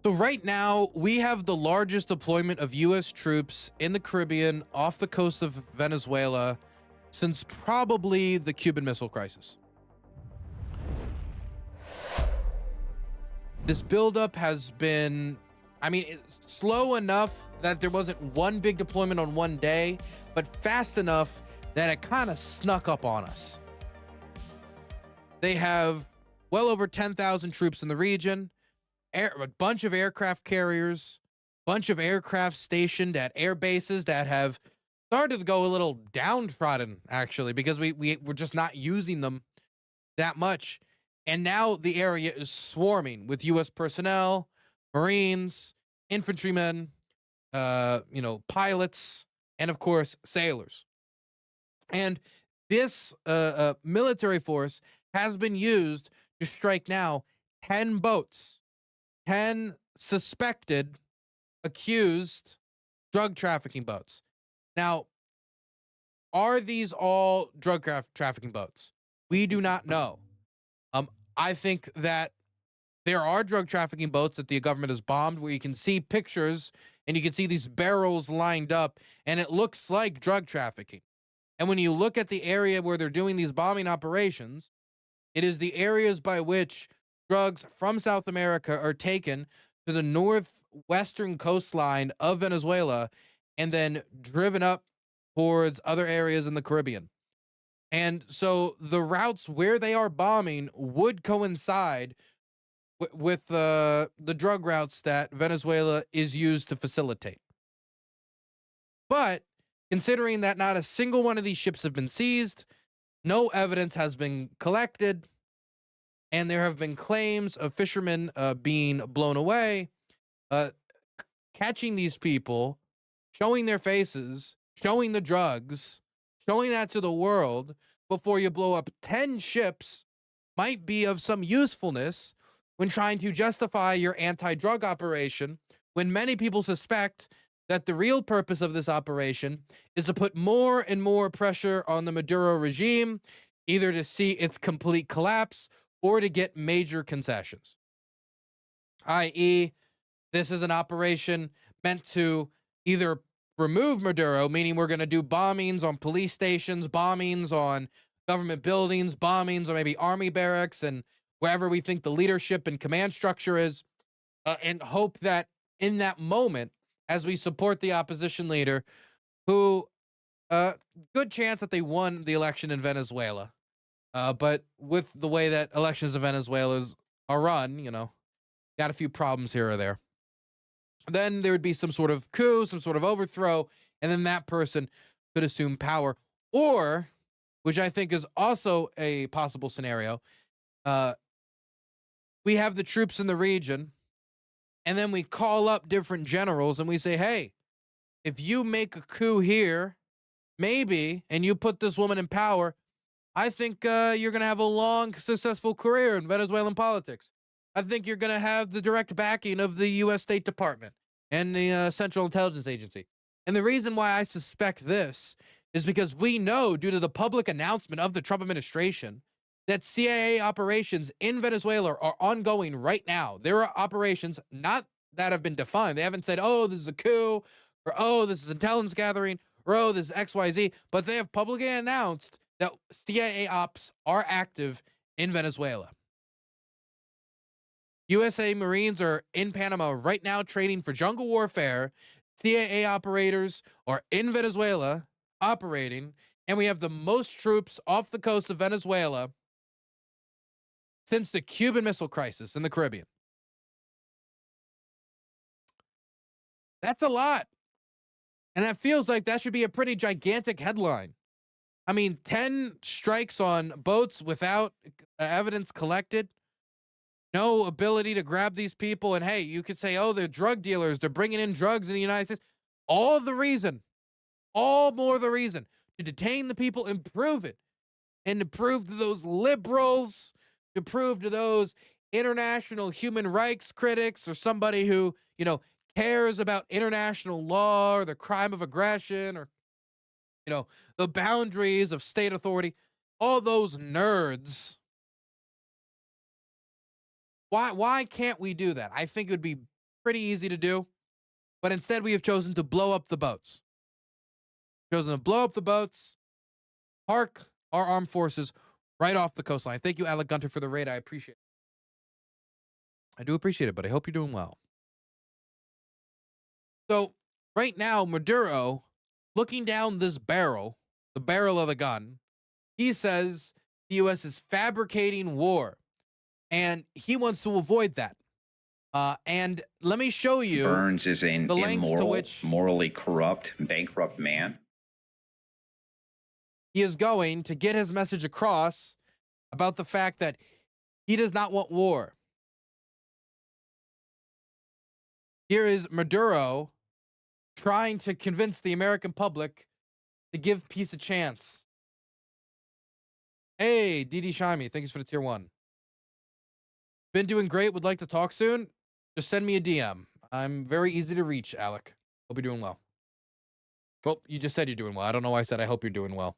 So right now, we have the largest deployment of U.S. troops in the Caribbean off the coast of Venezuela since probably the Cuban Missile Crisis. This buildup has been, it's slow enough that there wasn't one big deployment on one day, but fast enough that it kind of snuck up on us. They have well over 10,000 troops in the region, a bunch of aircraft carriers, bunch of aircraft stationed at air bases that have started to go a little downtrodden, actually, because we're just not using them that much. And now the area is swarming with U.S. personnel, Marines, infantrymen, pilots, and of course, sailors. And this military force has been used to strike now 10 boats, 10 suspected, accused drug trafficking boats. Now, are these all drug trafficking boats? We do not know. I think that there are drug trafficking boats that the government has bombed where you can see pictures and you can see these barrels lined up and it looks like drug trafficking. And when you look at the area where they're doing these bombing operations, it is the areas by which drugs from South America are taken to the northwestern coastline of Venezuela and then driven up towards other areas in the Caribbean. And so the routes where they are bombing would coincide with the drug routes that Venezuela is used to facilitate. But considering that not a single one of these ships have been seized, no evidence has been collected, and there have been claims of fishermen being blown away, catching these people, showing their faces, showing the drugs, showing that to the world before you blow up 10 ships might be of some usefulness when trying to justify your anti-drug operation, when many people suspect that the real purpose of this operation is to put more and more pressure on the Maduro regime, either to see its complete collapse or to get major concessions. i.e., this is an operation meant to either remove Maduro, meaning we're going to do bombings on police stations, bombings on government buildings, bombings on maybe army barracks and wherever we think the leadership and command structure is, and hope that in that moment, as we support the opposition leader, who, good chance that they won the election in Venezuela, but with the way that elections in Venezuela are run, got a few problems here or there. Then there would be some sort of coup, some sort of overthrow, and then that person could assume power. Or, which I think is also a possible scenario, we have the troops in the region, and then we call up different generals and we say, hey, if you make a coup here, maybe, and you put this woman in power, I think you're going to have a long, successful career in Venezuelan politics. I think you're going to have the direct backing of the U.S. State Department and the Central Intelligence Agency. And the reason why I suspect this is because we know, due to the public announcement of the Trump administration, that CIA operations in Venezuela are ongoing right now. There are operations not that have been defined. They haven't said, oh, this is a coup, or oh, this is intelligence gathering, or oh, this is XYZ, but they have publicly announced that CIA ops are active in Venezuela. USA Marines are in Panama right now training for jungle warfare. CIA operators are in Venezuela operating, and we have the most troops off the coast of Venezuela since the Cuban Missile Crisis in the Caribbean. That's a lot. And that feels like that should be a pretty gigantic headline. 10 strikes on boats without evidence collected. No ability to grab these people. And hey, you could say, oh, they're drug dealers. They're bringing in drugs in the United States. All more the reason to detain the people and prove it. And to prove to those liberals, to prove to those international human rights critics or somebody who, cares about international law or the crime of aggression or, the boundaries of state authority, all those nerds. Why can't we do that? I think it would be Pretty easy to do. But instead, we have chosen to blow up the boats. Chosen to blow up the boats, park our armed forces right off the coastline. Thank you, Alec Gunter, for the raid. I appreciate it. I do appreciate it, but I hope you're doing well. So right now, Maduro, looking down this barrel, the barrel of the gun, he says the U.S. is fabricating war, and he wants to avoid that. And let me show you. Burns is an the lengths to immoral, which morally corrupt, bankrupt man. He is going to get his message across about the fact that he does not want war. Here is Maduro trying to convince the American public to give peace a chance. Hey, Didi Shami, thanks for the tier 1. Been doing great. Would like to talk soon? Just send me a DM. I'm very easy to reach, Alec. Hope you're doing well. Well, you just said you're doing well. I don't know why I said I hope you're doing well.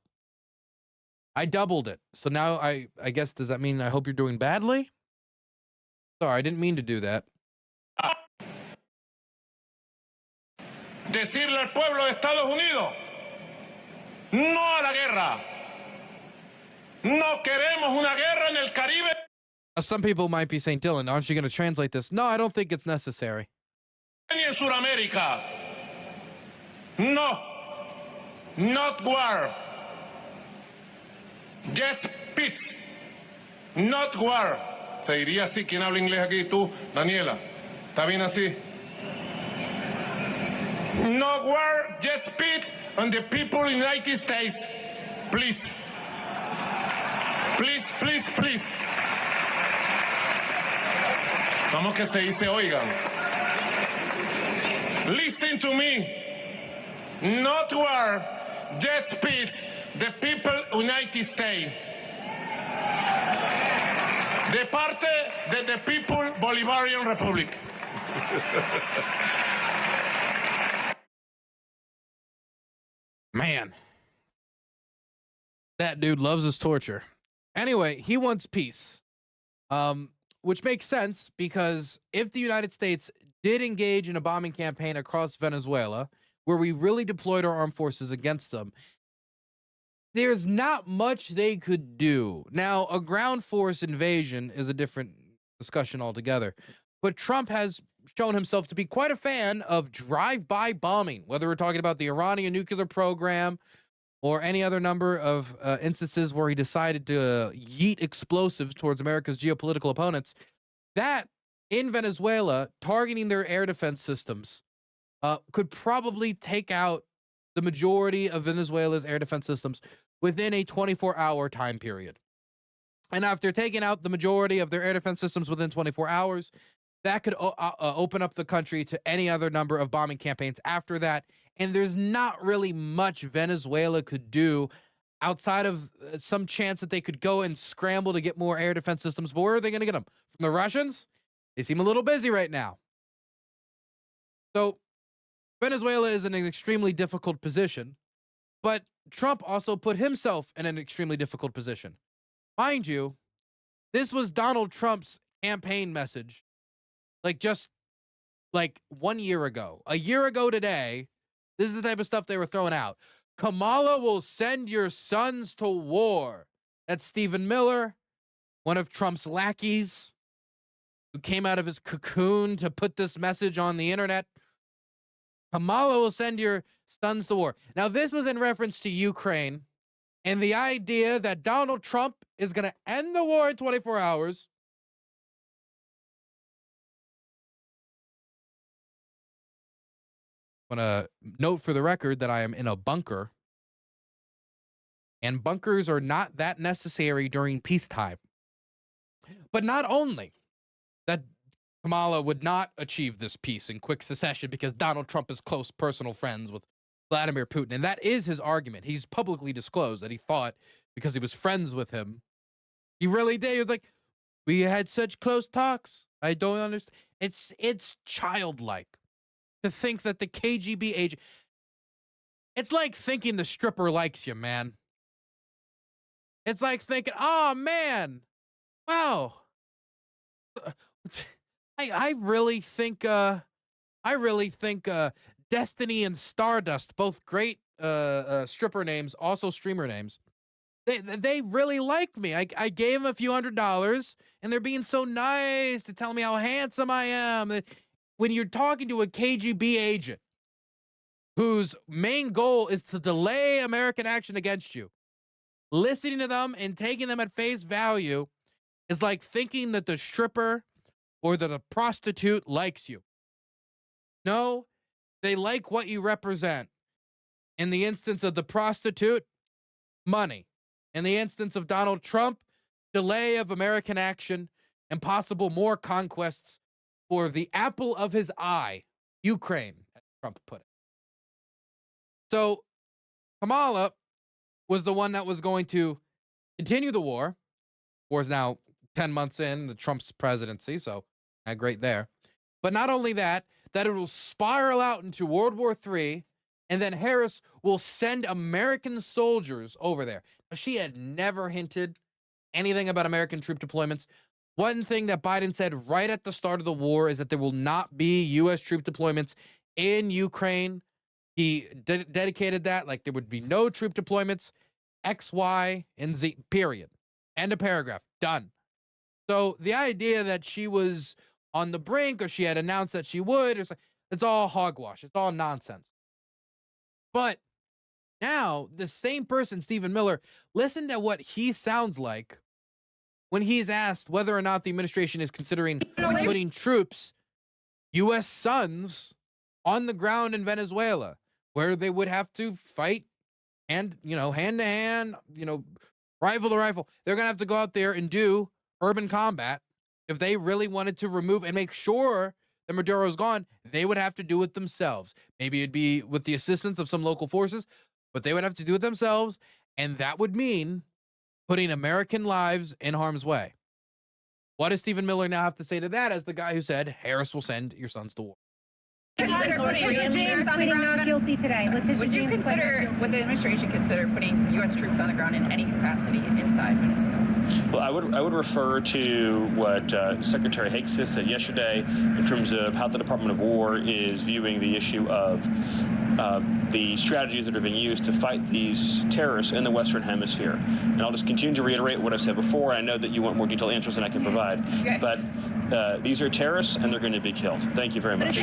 I doubled it. So now I guess, does that mean I hope you're doing badly? Sorry, I didn't mean to do that. Decirle al pueblo de Estados Unidos, no a la guerra. No queremos una guerra en el Caribe. Some people might be saying, Dylan, aren't you going to translate this? No, I don't think it's necessary. Ni en Sudamérica. No. Not war. Just peace. Not war. Se diría así. ¿Quién habla inglés aquí? Tú, Daniela. ¿Está bien así? No war, just peace, and the people in the United States. Please. Please, please, please. Vamos que se dice, oigan. Listen to me. Not war, just peace, the people United States. De parte de the People Bolivarian Republic. Man. That dude loves his torture. Anyway, he wants peace. Which makes sense because if the United States did engage in a bombing campaign across Venezuela, where we really deployed our armed forces against them, there's not much they could do. Now, a ground force invasion is a different discussion altogether. But Trump has shown himself to be quite a fan of drive-by bombing, whether we're talking about the Iranian nuclear program or any other number of instances where he decided to yeet explosives towards America's geopolitical opponents. That, in Venezuela, targeting their air defense systems, could probably take out the majority of Venezuela's air defense systems within a 24-hour time period. And after taking out the majority of their air defense systems within 24 hours, that could open up the country to any other number of bombing campaigns after that. And there's not really much Venezuela could do outside of some chance that they could go and scramble to get more air defense systems. But where are they going to get them? From the Russians? They seem a little busy right now. So Venezuela is in an extremely difficult position, but Trump also put himself in an extremely difficult position. Mind you, this was Donald Trump's campaign message, just 1 year ago. A year ago today, this is the type of stuff they were throwing out. Kamala will send your sons to war. That's Stephen Miller, one of Trump's lackeys, who came out of his cocoon to put this message on the internet. Kamala will send your sons to war. Now, this was in reference to Ukraine and the idea that Donald Trump is going to end the war in 24 hours. I want to note for the record that I am in a bunker. And bunkers are not that necessary during peacetime. But not only that Kamala would not achieve this peace in quick succession because Donald Trump is close personal friends with Vladimir Putin. And that is his argument. He's publicly disclosed that he thought because he was friends with him, he really did. He was like, we had such close talks. I don't understand. It's childlike to think that the KGB agent, it's like thinking the stripper likes you, man. It's like thinking, oh man, wow. I really think I really think Destiny and Stardust, both great stripper names, also streamer names. They really like me. I gave them a few $100s, and they're being so nice to tell me how handsome I am. When you're talking to a KGB agent whose main goal is to delay American action against you, listening to them and taking them at face value is like thinking that the stripper or that the prostitute likes you. No, they like what you represent. In the instance of the prostitute, money. In the instance of Donald Trump, delay of American action and possible more conquests for the apple of his eye, Ukraine, as Trump put it. So Kamala was the one that was going to continue the war. War is now 10 months in the Trump's presidency, so great there. But not only that it will spiral out into World War III, and then Harris will send American soldiers over there. She had never hinted anything about American troop deployments. One thing that Biden said right at the start of the war is that there will not be U.S. troop deployments in Ukraine. He dedicated that, like there would be no troop deployments, X, Y, and Z, period. End of paragraph. Done. So the idea that she was on the brink or she had announced that she would, it's all hogwash. It's all nonsense. But now the same person, Stephen Miller, listen to what he sounds like when he's asked whether or not the administration is considering putting troops, U.S. sons, on the ground in Venezuela, where they would have to fight and, hand to hand, rifle to rifle. They're going to have to go out there and do urban combat. If they really wanted to remove and make sure that Maduro's gone, they would have to do it themselves. Maybe it'd be with the assistance of some local forces, but they would have to do it themselves. And that would mean putting American lives in harm's way. What does Stephen Miller now have to say to that as the guy who said Harris will send your sons to war? Letitia James pleading not guilty today. Would the administration consider putting U.S. troops on the ground in any capacity inside Venezuela? Well, I would refer to what Secretary Higgs said yesterday in terms of how the Department of War is viewing the issue of the strategies that are being used to fight these terrorists in the Western Hemisphere. And I'll just continue to reiterate what I said before. I know that you want more detailed answers than I can provide, okay. But these are terrorists and they're going to be killed. Thank you very much.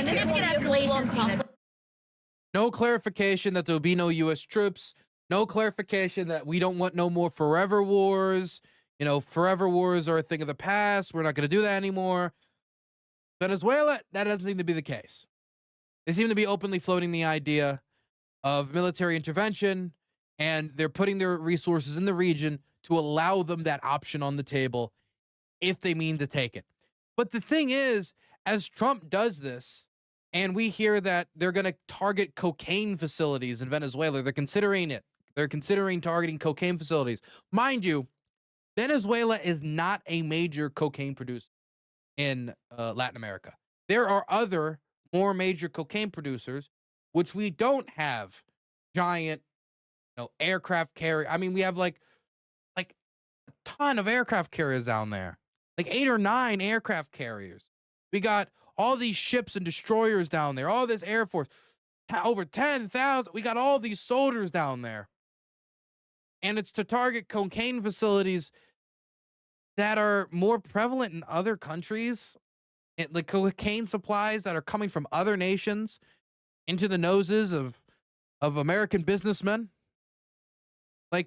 No clarification that there will be no U.S. troops. No clarification that we don't want no more forever wars. Forever wars are a thing of the past. We're not going to do that anymore. Venezuela, that doesn't seem to be the case. They seem to be openly floating the idea of military intervention, and they're putting their resources in the region to allow them that option on the table if they mean to take it. But the thing is, as Trump does this, and we hear that they're going to target cocaine facilities in Venezuela, they're considering it. They're considering targeting cocaine facilities. Mind you, Venezuela is not a major cocaine producer in Latin America. There are other more major cocaine producers, which we don't have giant, aircraft carrier. I mean, we have like a ton of aircraft carriers down there, like 8 or 9 aircraft carriers. We got all these ships and destroyers down there, all this Air Force, over 10,000. We got all these soldiers down there. And it's to target cocaine facilities that are more prevalent in other countries. The cocaine supplies that are coming from other nations into the noses of American businessmen. I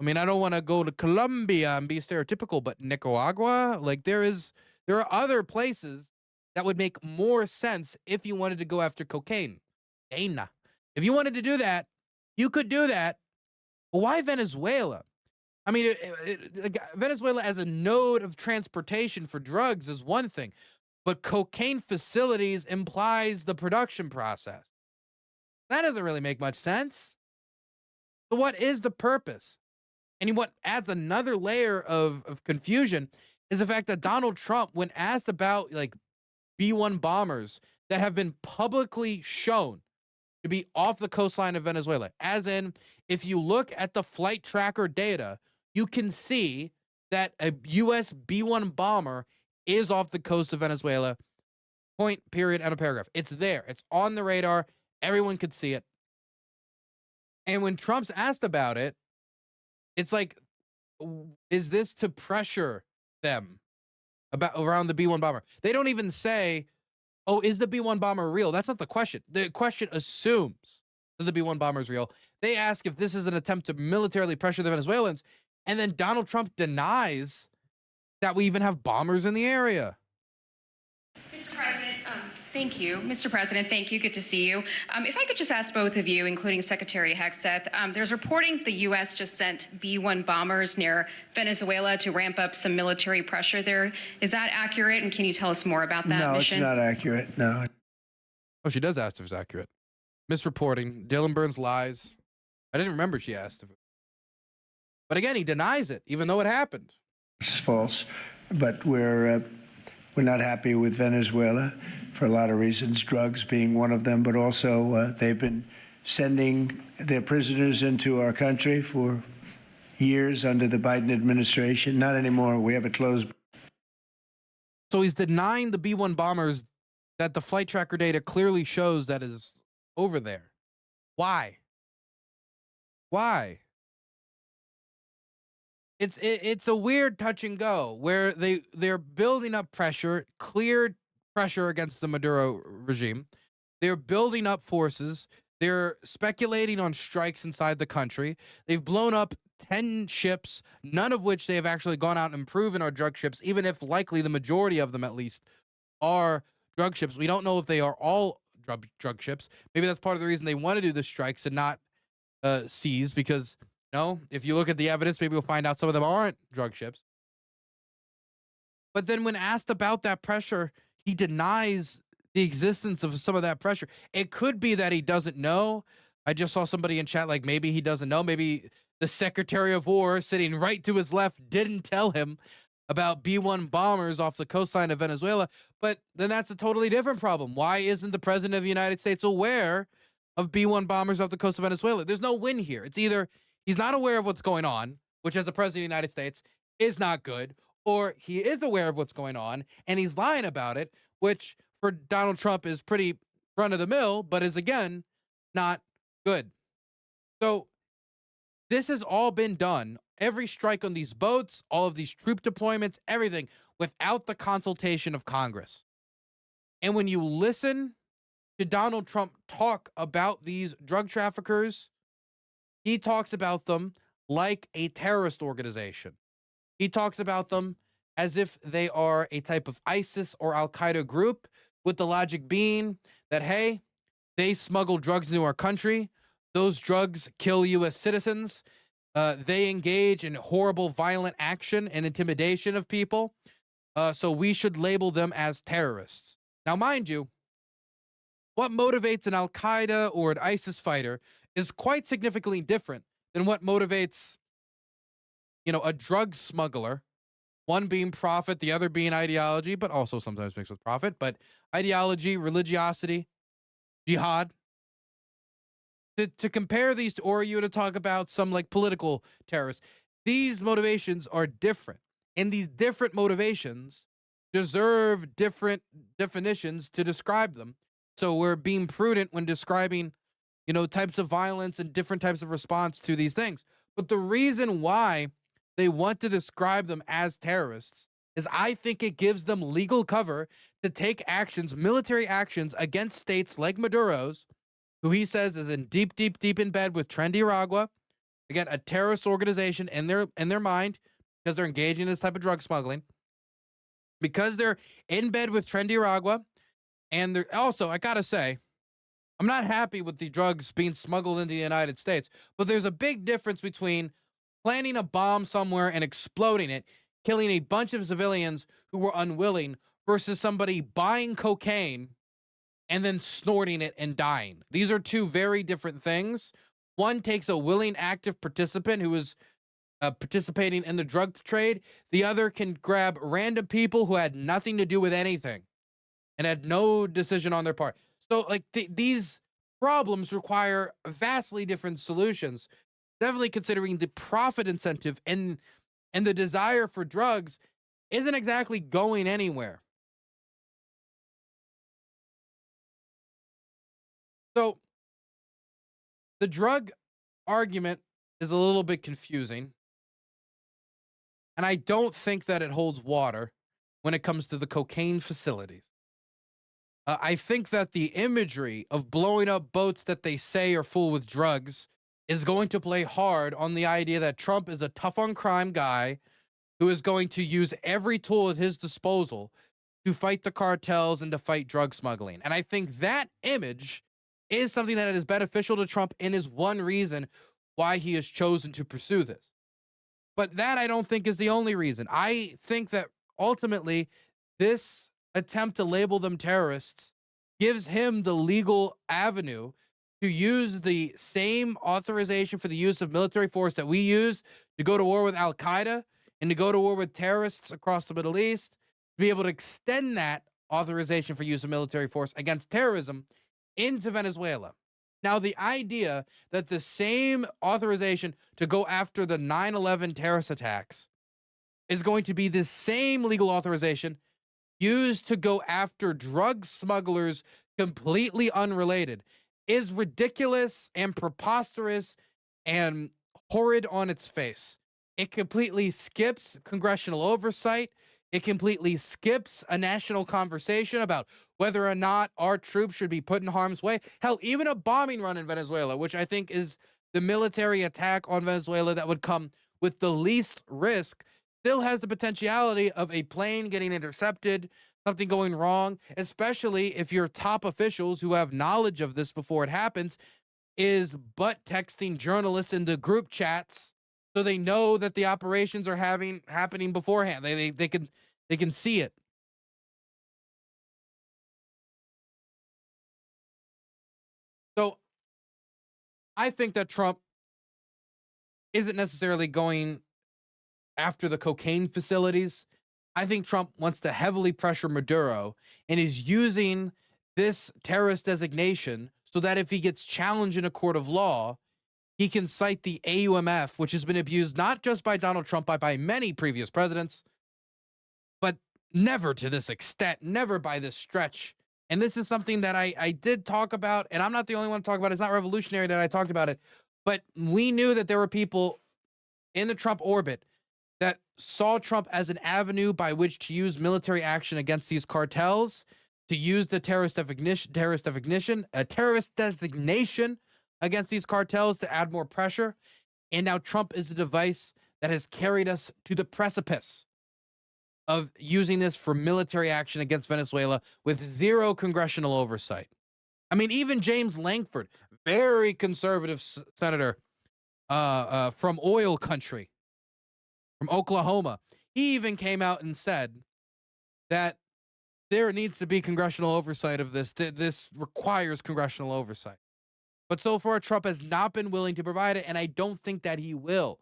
don't want to go to Colombia and be stereotypical, but Nicaragua, there are other places that would make more sense if you wanted to go after cocaine. If you wanted to do that, you could do that. Well, why Venezuela? I mean, Venezuela as a node of transportation for drugs is one thing, but cocaine facilities implies the production process. That doesn't really make much sense. So what is the purpose? And what adds another layer of confusion is the fact that Donald Trump, when asked about B-1 bombers that have been publicly shown to be off the coastline of Venezuela, as in, if you look at the flight tracker data, you can see that a U.S. B-1 bomber is off the coast of Venezuela. Point, period, and a paragraph. It's there. It's on the radar. Everyone could see it. And when Trump's asked about it, it's like, is this to pressure them about around the B-1 bomber? They don't even say, oh, is the B-1 bomber real? That's not the question. The question assumes that the B-1 bomber is real. They ask if this is an attempt to militarily pressure the Venezuelans, and then Donald Trump denies that we even have bombers in the area. Mr. President, thank you. Mr. President, thank you. Good to see you. If I could just ask both of you, including Secretary Hegseth, there's reporting the U.S. just sent B-1 bombers near Venezuela to ramp up some military pressure there. Is that accurate? And can you tell us more about that mission? No, it's not accurate. No. Oh, she does ask if it's accurate. Misreporting. Dylan Burns lies. I didn't remember she asked if it. But again, he denies it, even though it happened. It's false. But we're not happy with Venezuela for a lot of reasons, drugs being one of them, but also they've been sending their prisoners into our country for years under the Biden administration. Not anymore. We have it closed. So he's denying the B-1 bombers that the flight tracker data clearly shows that is over there. Why? Why? It's a weird touch and go where they're building up pressure, clear pressure against the Maduro regime. They're building up forces. They're speculating on strikes inside the country. They've blown up 10 ships, none of which they have actually gone out and proven are drug ships, even if likely the majority of them at least are drug ships. We don't know if they are all drug ships. Maybe that's part of the reason they want to do the strikes and not seize, because if you look at the evidence, maybe we'll find out some of them aren't drug ships. But then when asked about that pressure, he denies the existence of some of that pressure. It could be that he doesn't know. I just saw somebody in chat like maybe he doesn't know. Maybe the Secretary of War sitting right to his left didn't tell him about B-1 bombers off the coastline of Venezuela. But then that's a totally different problem. Why isn't the President of the United States aware of B-1 bombers off the coast of Venezuela? There's no win here. It's either he's not aware of what's going on, which as the President of the United States is not good, or he is aware of what's going on and he's lying about it, which for Donald Trump is pretty run of the mill, but is again not good. So this has all been done, every strike on these boats, all of these troop deployments, everything, without the consultation of Congress. And when you listen to Donald Trump talk about these drug traffickers, he talks about them like a terrorist organization. He talks about them as if they are a type of ISIS or Al-Qaeda group, with the logic being that, hey, they smuggle drugs into our country. Those drugs kill U.S. citizens. They engage in horrible, violent action and intimidation of people. So we should label them as terrorists. Now, mind you, what motivates an Al-Qaeda or an ISIS fighter is quite significantly different than what motivates, a drug smuggler. One being profit, the other being ideology, but also sometimes mixed with profit. But ideology, religiosity, jihad. To compare these to, or you to talk about some like political terrorists, these motivations are different. And these different motivations deserve different definitions to describe them. So we're being prudent when describing, types of violence and different types of response to these things. But the reason why they want to describe them as terrorists is I think it gives them legal cover to take actions, military actions against states like Maduro's, who he says is in deep in bed with Trendiragua. Again, a terrorist organization in their mind, because they're engaging in this type of drug smuggling. Because they're in bed with Trendiragua, and they're also, I gotta say, I'm not happy with the drugs being smuggled into the United States, but there's a big difference between planting a bomb somewhere and exploding it, killing a bunch of civilians who were unwilling, versus somebody buying cocaine and then snorting it and dying. These are two very different things. One takes a willing, active participant who is participating in the drug trade. The other can grab random people who had nothing to do with anything and had no decision on their part. So, these problems require vastly different solutions. Definitely considering the profit incentive and the desire for drugs isn't exactly going anywhere. So the drug argument is a little bit confusing. And I don't think that it holds water when it comes to the cocaine facilities. I think that the imagery of blowing up boats that they say are full with drugs is going to play hard on the idea that Trump is a tough on crime guy who is going to use every tool at his disposal to fight the cartels and to fight drug smuggling. And I think that image is something that is beneficial to Trump and is one reason why he has chosen to pursue this. But that I don't think is the only reason. I think that ultimately this attempt to label them terrorists gives him the legal avenue to use the same authorization for the use of military force that we use to go to war with Al Qaeda and to go to war with terrorists across the Middle East, to be able to extend that authorization for use of military force against terrorism into Venezuela. Now, the idea that the same authorization to go after the 9/11 terrorist attacks is going to be the same legal authorization used to go after drug smugglers completely unrelated is ridiculous and preposterous and horrid on its face. It completely skips congressional oversight. It completely skips a national conversation about whether or not our troops should be put in harm's way. Hell, even a bombing run in Venezuela, which I think is the military attack on Venezuela that would come with the least risk, still has the potentiality of a plane getting intercepted, something going wrong, especially if your top officials who have knowledge of this before it happens is butt texting journalists into group chats so they know that the operations are happening beforehand. They can see it. So I think that Trump isn't necessarily going after the cocaine facilities. I think Trump wants to heavily pressure Maduro and is using this terrorist designation so that if he gets challenged in a court of law, he can cite the AUMF, which has been abused not just by Donald Trump, but by many previous presidents, but never to this extent, never by this stretch. And this is something that I did talk about, and I'm not the only one to talk about it. It's not revolutionary that I talked about it, but we knew that there were people in the Trump orbit that saw Trump as an avenue by which to use military action against these cartels, to use the terrorist designation against these cartels to add more pressure. And now Trump is a device that has carried us to the precipice of using this for military action against Venezuela with zero congressional oversight. I mean, even James Lankford, very conservative senator from oil country, from Oklahoma, he even came out and said that there needs to be congressional oversight of this. This requires congressional oversight. But so far, Trump has not been willing to provide it, and I don't think that he will.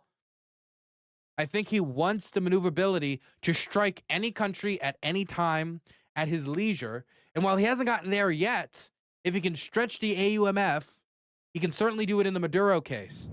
I think he wants the maneuverability to strike any country at any time at his leisure. And while he hasn't gotten there yet, if he can stretch the AUMF, he can certainly do it in the Maduro case.